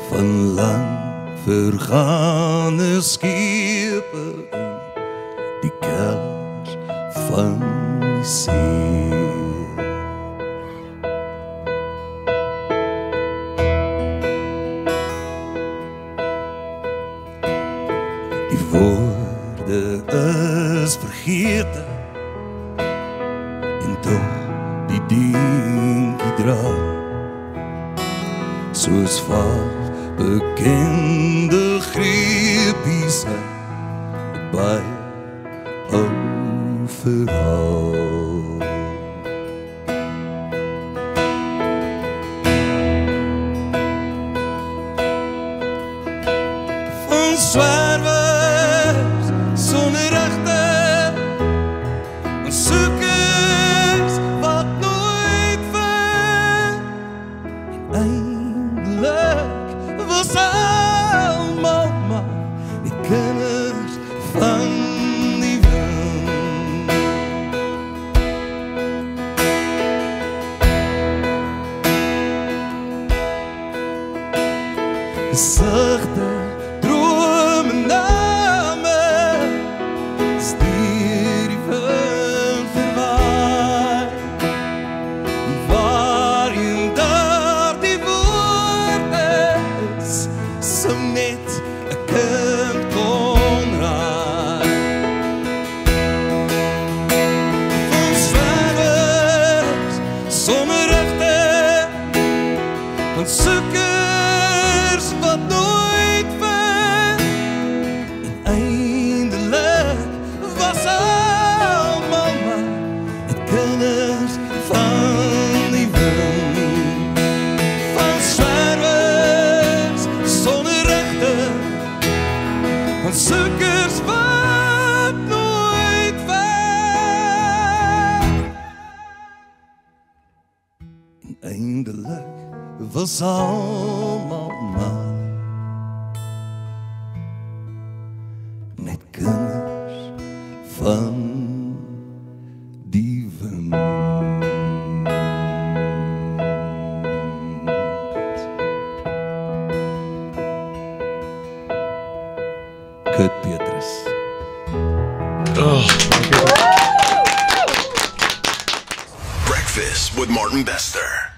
van lang vergane skepe in die kelders van die see. Die woorde is vergete en toch die dinkie dra soos vaak bekende greepies by ou verhaal. Van zwervers sonder regte, van soekers wat nooit vind, en eindelik was almal maar die kinders van die wind. Sagte drome name stuur die wind verwaai, waarin daar die woord is, so net 'n kind kon raai. Van zwervers sonder regte, van soekers wat nooit vind, en eindelik was almal maar die kinders van die wind. Van zwervers sonder regte, van soekers wat nooit vind, en eindelik was almal maar net kinders van die wind. Kurt Petrus. Breakfast with Martin Bester.